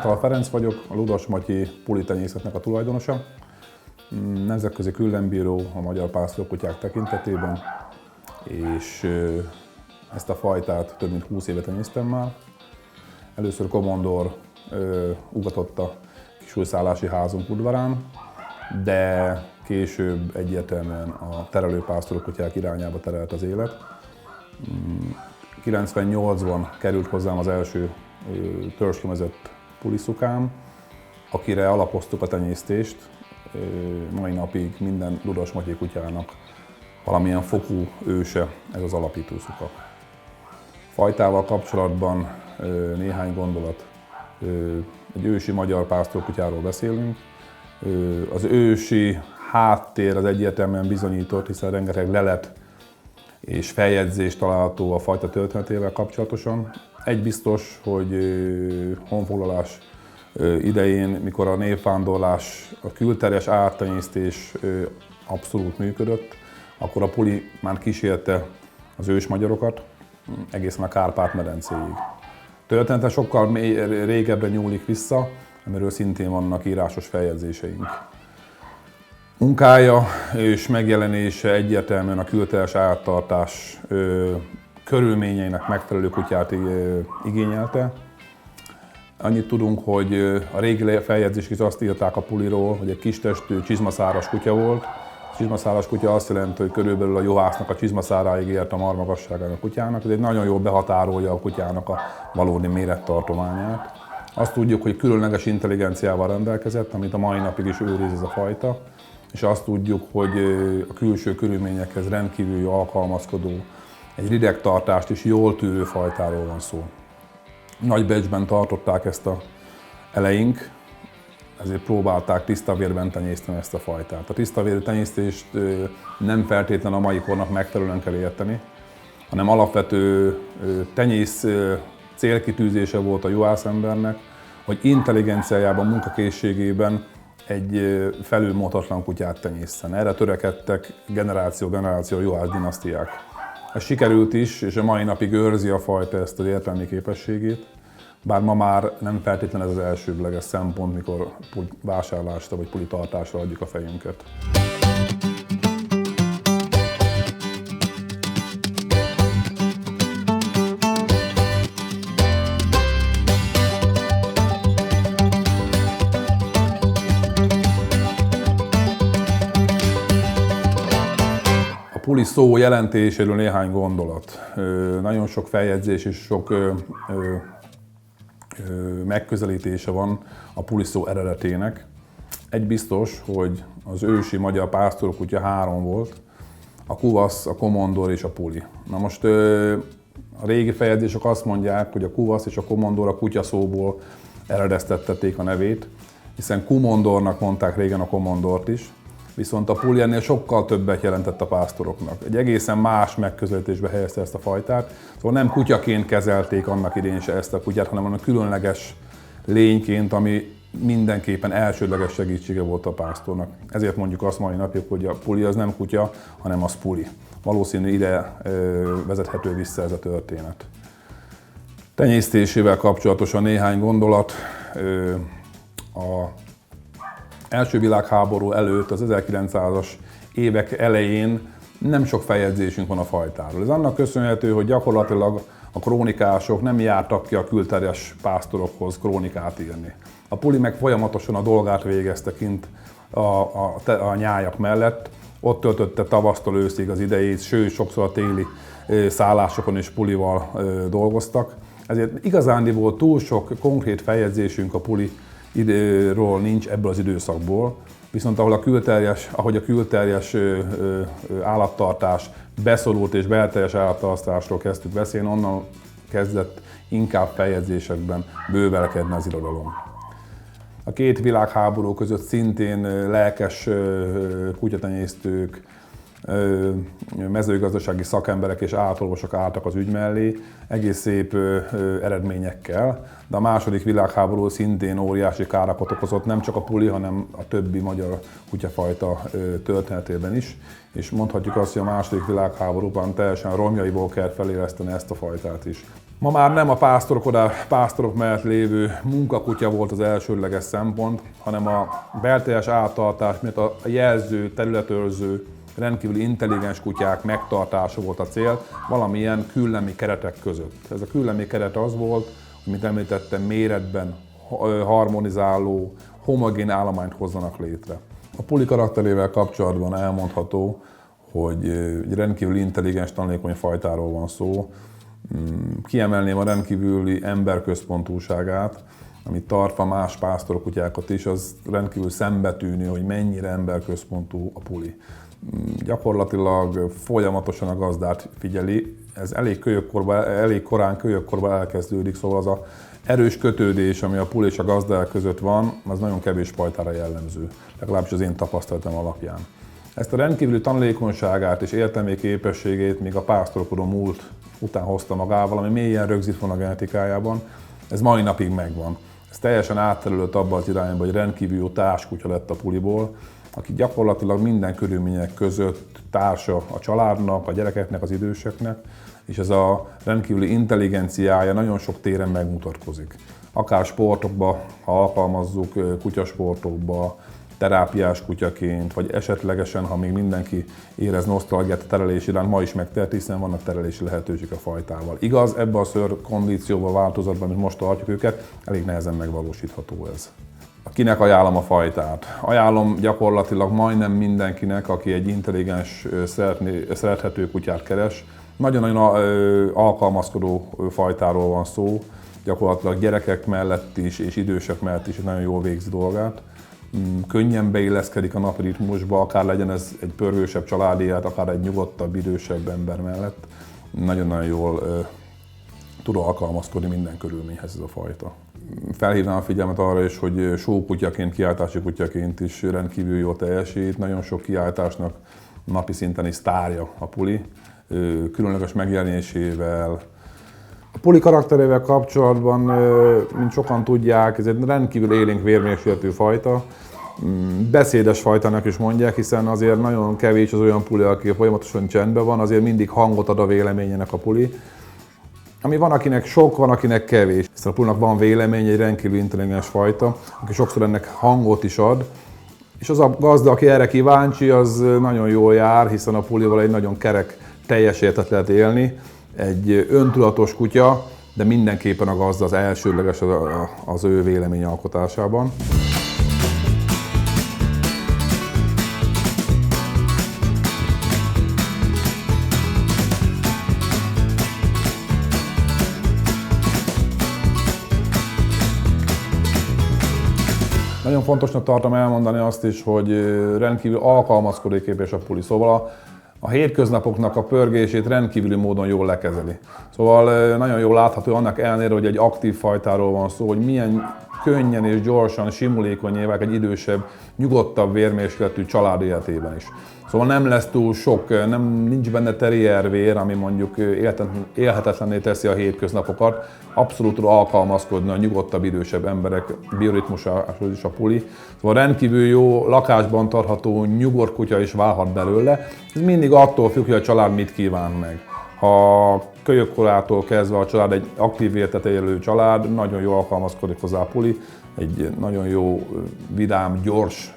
Antal Ferenc vagyok, a Ludasmatyi pulitenyészetnek a tulajdonosa. Nemzetközi különbíró a magyar pásztorkutyák tekintetében, és ezt a fajtát több mint 20 éve tenyésztem már. Először Komondor ugatott a kisújszállási házunk udvarán, de később egyértelműen a terelőpásztorkutyák irányába terelt az élet. 98-ban került hozzám az első törzskimezett puliszukám, akire alapoztuk a tenyésztést. Mai napig minden ludasmatyi kutyának valamilyen fokú őse ez az alapítószuka. Fajtával kapcsolatban néhány gondolat. Egy ősi magyar pásztorkutyáról beszélünk. Az ősi háttér az egyértelműen bizonyított, hiszen rengeteg lelet és feljegyzés található a fajta történetével kapcsolatosan. Egy biztos, hogy honfoglalás idején, mikor a népvándorlás, a külterjes áttenyésztés abszolút működött, akkor a puli már kísérte az ős magyarokat egészen a Kárpát-medencéig. Története sokkal régebbre nyúlik vissza, amiről szintén vannak írásos feljegyzéseink. Munkája és megjelenése egyértelműen a külterjes állattartás körülményeinek megfelelő kutyát igényelte. Annyit tudunk, hogy a régi feljegyzések is azt írták a puliról, hogy egy kistestű, csizmaszáras kutya volt. A csizmaszáras kutya azt jelenti, hogy körülbelül a juhásznak a csizmaszáráig ért a marmagasságának a kutyának. Ez egy nagyon jól behatárolja a kutyának a valódi mérettartományát. Azt tudjuk, hogy különleges intelligenciával rendelkezett, amit a mai napig is őriz ez a fajta. És azt tudjuk, hogy a külső körülményekhez rendkívül alkalmazkodó, egy rideg tartást is jól tűrő fajtáról van szó. Nagy becsben tartották ezt a eleink, ezért próbálták tiszta vérben tenyészteni ezt a fajtát. A tiszta vérű tenyésztést nem feltétlenül a mai kornak megfelelően kell érteni, hanem alapvető tenyész célkitűzése volt a juhászembernek, hogy intelligenciájában, munkakészségében egy felülmúltatlan kutyát tenyészen. Erre törekedtek generáció juhász dinasztiák. Ez sikerült is, és a mai napig őrzi a fajta ezt az értelmi képességét, bár ma már nem feltétlenül ez az elsődleges szempont, mikor vásárlásra vagy pulitartásra adjuk a fejünket. A puli szó jelentéséről néhány gondolat. Nagyon sok feljegyzés és sok megközelítése van a puli szó eredetének. Egy biztos, hogy az ősi magyar pásztorkutya 3 volt, a kuvasz, a komondor és a puli. Na most a régi feljegyzések azt mondják, hogy a kuvasz és a komondor a kutya szóból eredeztették a nevét, hiszen kumondornak mondták régen a komondort is, viszont a puli ennél sokkal többet jelentett a pásztoroknak. Egy egészen más megközelítésbe helyezte ezt a fajtát, szóval nem kutyaként kezelték annak idején se ezt a kutyát, hanem olyan különleges lényként, ami mindenképpen elsődleges segítsége volt a pásztornak. Ezért mondjuk azt mai napig, hogy a puli az nem kutya, hanem az puli. Valószínű ide vezethető vissza ez a történet. Tenyésztésével kapcsolatosan néhány gondolat. A első világháború előtt, az 1900-as évek elején nem sok feljegyzésünk van a fajtáról. Ez annak köszönhető, hogy gyakorlatilag a krónikások nem jártak ki a külterjes pásztorokhoz krónikát írni. A puli meg folyamatosan a dolgát végezte kint a nyájak mellett. Ott töltötte tavasztól őszig az idejét, sőt, sokszor a téli szállásokon is pulival dolgoztak. Ezért igazándiból túl sok konkrét feljegyzésünk a puliról nincs ebből az időszakból. Viszont ahogy a külterjes állattartás beszorult és belterjes állattartásról kezdtük beszélni, onnan kezdett inkább feljegyzésekben bővelkedni az irodalom. A két világháború között szintén lelkes kutyatenyésztők mezőgazdasági szakemberek és állatorvosok álltak az ügy mellé, egész szép eredményekkel, de a második világháború szintén óriási károkat okozott, nem csak a puli, hanem a többi magyar kutyafajta történetében is, és mondhatjuk azt, hogy a második világháborúban teljesen romjaiból kell feléleszteni ezt a fajtát is. Ma már nem a pásztorok mellett lévő munkakutya volt az elsődleges szempont, hanem a belterjes állattartás, miatt a jelző, területőrző, rendkívül intelligens kutyák megtartása volt a cél, valamilyen küllemi keretek között. Ez a küllemi keret az volt, hogy, mint említettem, méretben harmonizáló, homogén állományt hozzanak létre. A puli karakterével kapcsolatban elmondható, hogy egy rendkívül intelligens, tanulékony fajtáról van szó. Kiemelném a rendkívüli emberközpontúságát, amit tartva más pásztorkutyákat is, az rendkívül szembetűnő, hogy mennyire emberközpontú a puli. Gyakorlatilag folyamatosan a gazdát figyeli, ez elég korán kölyökkorban elkezdődik, szóval az a erős kötődés, ami a puli és a gazdák között van, az nagyon kevés fajtára jellemző, legalábbis az én tapasztalatom alapján. Ezt a rendkívüli tanulékonyságát és értelmi képességét még a pásztorkodó múlt után hozta magával, ami mélyen rögzít van a genetikájában, ez mai napig megvan. Ez teljesen átterülött abba az irányba, hogy rendkívül jó társkutya lett a puliból, aki gyakorlatilag minden körülmények között társa a családnak, a gyerekeknek, az időseknek, és ez a rendkívüli intelligenciája nagyon sok téren megmutatkozik. Akár sportokba, ha alkalmazzuk, kutyasportokba, terápiás kutyaként, vagy esetlegesen, ha még mindenki érez nosztalgiát a terelés iránt, ma is megteheti, hiszen vannak terelési lehetőségek a fajtával. Igaz, ebbe a szőrkondícióban, változatban, amit most tartjuk őket, elég nehezen megvalósítható ez. Kinek ajánlom a fajtát? Ajánlom gyakorlatilag majdnem mindenkinek, aki egy intelligens, szerethető kutyát keres. Nagyon-nagyon alkalmazkodó fajtáról van szó, gyakorlatilag gyerekek mellett is és idősek mellett is nagyon jól végzi dolgát. Könnyen beilleszkedik a napi ritmusba, akár legyen ez egy pörgősebb családi élet, akár egy nyugodtabb, idősebb ember mellett. Nagyon-nagyon jól tud alkalmazkodni minden körülményhez ez a fajta. Felhívnám a figyelmet arra is, hogy sókutyaként, kiáltási kutyaként is rendkívül jól teljesít. Nagyon sok kiáltásnak napi szinten is sztárja a puli, különleges megjelenésével. A puli karakterével kapcsolatban, mint sokan tudják, ez egy rendkívül élénk vérmérsékletű fajta. Beszédes fajtának is mondják, hiszen azért nagyon kevés az olyan puli, aki folyamatosan csendben van, azért mindig hangot ad a véleményének a puli. Ami van, akinek sok, van, akinek kevés. Hiszen a pulinak van vélemény, egy rendkívül intelligens fajta, aki sokszor ennek hangot is ad. És az a gazda, aki erre kíváncsi, az nagyon jól jár, hiszen a pulival egy nagyon kerek, teljes életet lehet élni. Egy öntudatos kutya, de mindenképpen a gazda az elsődleges az ő véleményalkotásában. Nagyon fontosnak tartom elmondani azt is, hogy rendkívül alkalmazkodóképes a puli, szóval a hétköznapoknak a pörgését rendkívüli módon jól lekezeli. Szóval nagyon jól látható annak ellenére, hogy egy aktív fajtáról van szó, hogy milyen könnyen és gyorsan, simulékonyé válik egy idősebb, nyugodtabb vérmérsékletű család életében is. Szóval nem lesz túl sok, nincs benne terriervér, ami mondjuk élhetetlenné teszi a hétköznapokat. Abszolút tud alkalmazkodni a nyugodtabb, idősebb emberek bioritmusához is a puli. Szóval rendkívül jó, lakásban tartható, nyugodt kutya is válhat belőle. Ez mindig attól függ, hogy a család mit kíván meg. Ha kölyökkorától kezdve a család egy aktív életet élő család, nagyon jól alkalmazkodik hozzá a puli, egy nagyon jó, vidám, gyors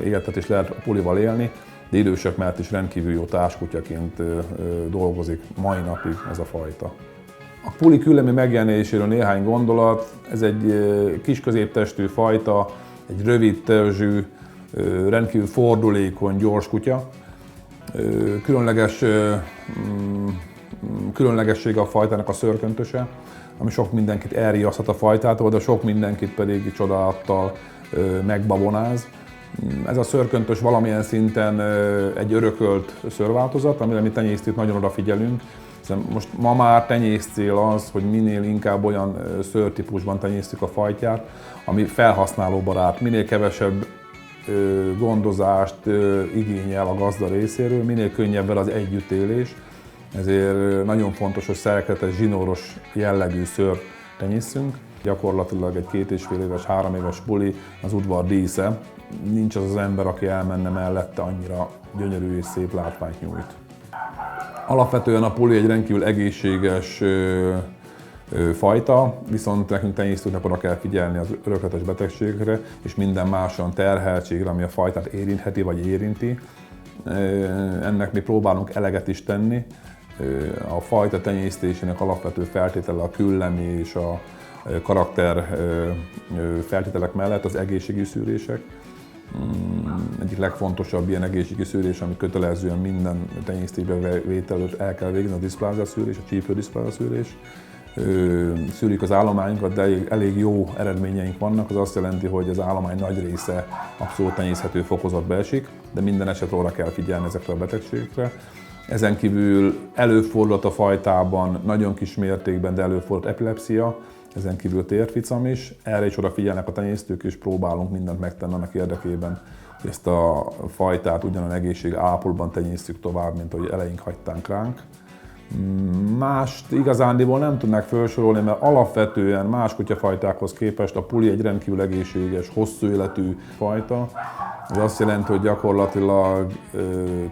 életet is lehet a pulival élni, de idősek mellett is rendkívül jó társkutyaként dolgozik mai napig ez a fajta. A puli küllemi megjelenéséről néhány gondolat. Ez egy kis középtestű fajta, egy rövid törzsű, rendkívül fordulékony, gyors kutya. Különlegessége a fajtának a szőrköntöse, ami sok mindenkit elriaszthat a fajtától, de sok mindenkit pedig csodálattal megbabonáz. Ez a szőrköntös valamilyen szinten egy örökölt szőrváltozat, amire mi tenyésztők nagyon odafigyelünk. Most ma már tenyészcél az, hogy minél inkább olyan szőrtípusban tenyésztjük a fajtját, ami felhasználóbarát, minél kevesebb gondozást igényel a gazda részéről, minél könnyebb az együttélés, ezért nagyon fontos, hogy szerkezetes, zsinóros jellegű szőrt tenyészünk. Gyakorlatilag egy 2,5 éves, 3 éves puli az udvar dísze. Nincs az az ember, aki elmenne mellette, annyira gyönyörű és szép látványt nyújt. Alapvetően a puli egy rendkívül egészséges fajta, viszont nekünk tenyésztőknek oda kell figyelni az örökletes betegségekre és minden máson terheltségre, ami a fajtát érintheti vagy érinti. Ennek mi próbálunk eleget is tenni. A fajta tenyésztésének alapvető feltétele a küllemi és a karakter feltételek mellett az egészségügyi szűrések. Egyik legfontosabb ilyen egészségügyi szűrés, ami kötelezően minden tenyésztésbe vétel előtt el kell végezni, a diszplázia szűrés, a csípődiszplázia szűrés. Szűrjük az állományunkat, de elég jó eredményeink vannak, az azt jelenti, hogy az állomány nagy része abszolút tenyészhető fokozatba esik, de minden esetre oda kell figyelni ezekre a betegségekre. Ezen kívül előfordulhat a fajtában nagyon kis mértékben, de előfordulhat epilepszia, ezen kívül térficam is. Erre is odafigyelnek a tenyésztők, és próbálunk mindent megtenni annak érdekében, hogy ezt a fajtát ugyanolyan egészség állapotban tenyésztjük tovább, mint ahogy eleink hagytánk ránk. Mást igazándiból nem tudnák felsorolni, mert alapvetően más kutyafajtákhoz képest a puli egy rendkívül egészséges, hosszú életű fajta. Ez azt jelenti, hogy gyakorlatilag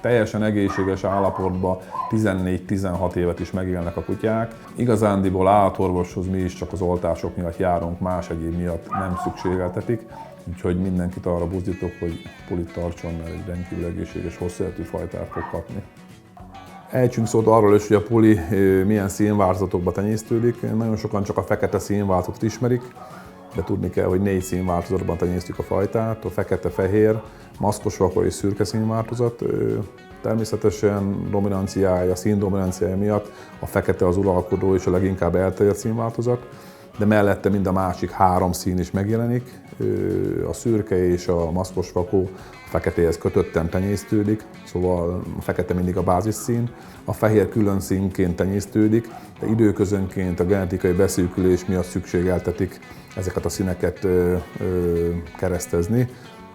teljesen egészséges állapotban 14-16 évet is megélnek a kutyák. Igazándiból állatorvoshoz mi is csak az oltások miatt járunk, más egyéb miatt nem szükségeltetik. Úgyhogy mindenkit arra buzdítok, hogy pulit tartson, mert egy rendkívül egészséges, hosszú életű fajtát fog kapni. Ejtsünk szót arról is, hogy a puli milyen színváltozatokban tenyésztődik. Nagyon sokan csak a fekete színváltozatot ismerik, de tudni kell, hogy 4 színváltozatban tenyésztjük a fajtát, a fekete, fehér, maszkos vakor és szürke színváltozat. Természetesen dominanciája, színdominanciája miatt a fekete az uralkodó és a leginkább elterjedt színváltozat, de mellette mind a másik 3 szín is megjelenik. A szürke és a maszkos vakó a feketéhez kötötten tenyésztődik, szóval a fekete mindig a bázisszín. A fehér külön színként tenyésztődik, de időközönként a genetikai beszűkülés miatt szükségeltetik ezeket a színeket keresztezni.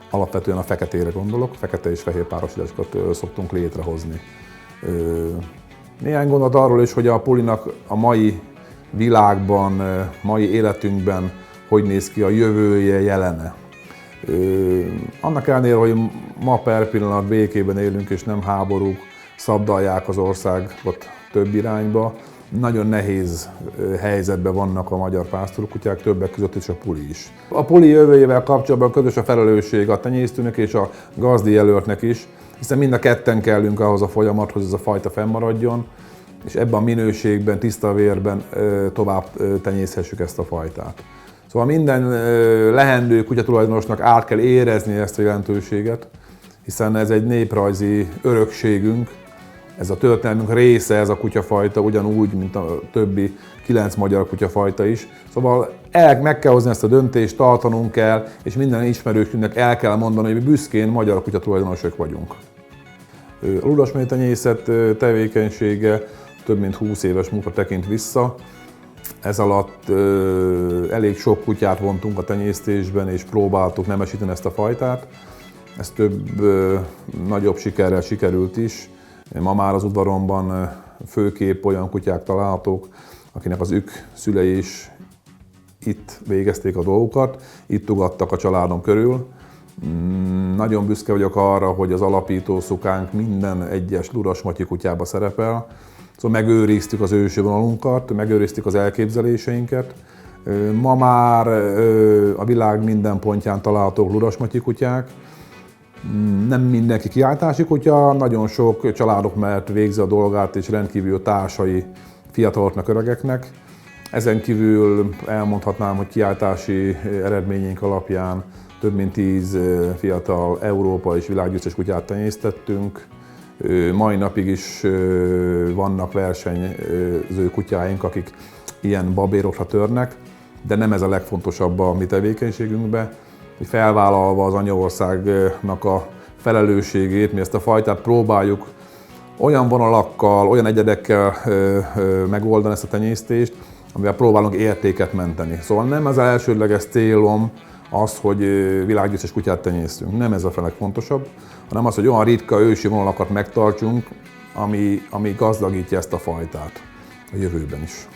Alapvetően a feketére gondolok, fekete és fehér párosításokat szoktunk létrehozni. Néhány gondolat arról is, hogy a pulinak a mai világban, mai életünkben hogy néz ki a jövője, jelene. Annak ellenére, hogy ma per pillanat békében élünk és nem háborúk szabdalják az országot több irányba, nagyon nehéz helyzetben vannak a magyar pásztorkutyák, többek között is a puli is. A puli jövőjével kapcsolatban közös a felelősség a tenyésztőnek és a gazdi jelöltnek is, hiszen mind a ketten kellünk ahhoz a folyamathoz, hogy ez a fajta fennmaradjon, és ebben a minőségben, tiszta vérben tovább tenyészhessük ezt a fajtát. Szóval minden leendő kutyatulajdonosnak át kell érezni ezt a jelentőséget, hiszen ez egy néprajzi örökségünk, ez a történelmünk része, ez a kutyafajta, ugyanúgy, mint a többi 9 magyar kutyafajta is. Szóval meg kell hozni ezt a döntést, tartanunk kell, és minden ismerősünknek el kell mondani, hogy mi büszkén magyar kutyatulajdonosok vagyunk. A ludasméhtenyészet tevékenysége több mint 20 éves munka tekint vissza. Ez alatt elég sok kutyát vontunk a tenyésztésben, és próbáltuk nemesíteni ezt a fajtát. Ez több nagyobb sikerrel sikerült is. Ma már az udvaromban főképp olyan kutyák találhatók, akinek az szülei is itt végezték a dolgokat, itt ugattak a családom körül. Nagyon büszke vagyok arra, hogy az alapító szukánk minden egyes Ludas Matyi kutyába szerepel. Szóval megőriztük az ősi vonalunkat, megőriztük az elképzeléseinket. Ma már a világ minden pontján találhatók Ludas Matyi kutyák. Nem mindenki kiáltási kutya, nagyon sok családok mellett végzi a dolgát, és rendkívül társai fiataloknak, öregeknek. Ezen kívül elmondhatnám, hogy kiáltási eredményeink alapján több mint 10 fiatal Európa és világgyőztes kutyát tenyésztettünk. Mai napig is vannak versenyző kutyáink, akik ilyen babérokra törnek, de nem ez a legfontosabb a mi tevékenységünkben. Felvállalva az anyaországnak a felelősségét, mi ezt a fajtát próbáljuk olyan vonalakkal, olyan egyedekkel megoldani ezt a tenyésztést, amivel próbálunk értéket menteni. Szóval nem az elsődleges célom az, hogy világgyőztes kutyát tenyésztünk. Nem ez a legfontosabb, hanem az, hogy olyan ritka ősi vonalakat megtartsunk, ami gazdagítja ezt a fajtát a jövőben is.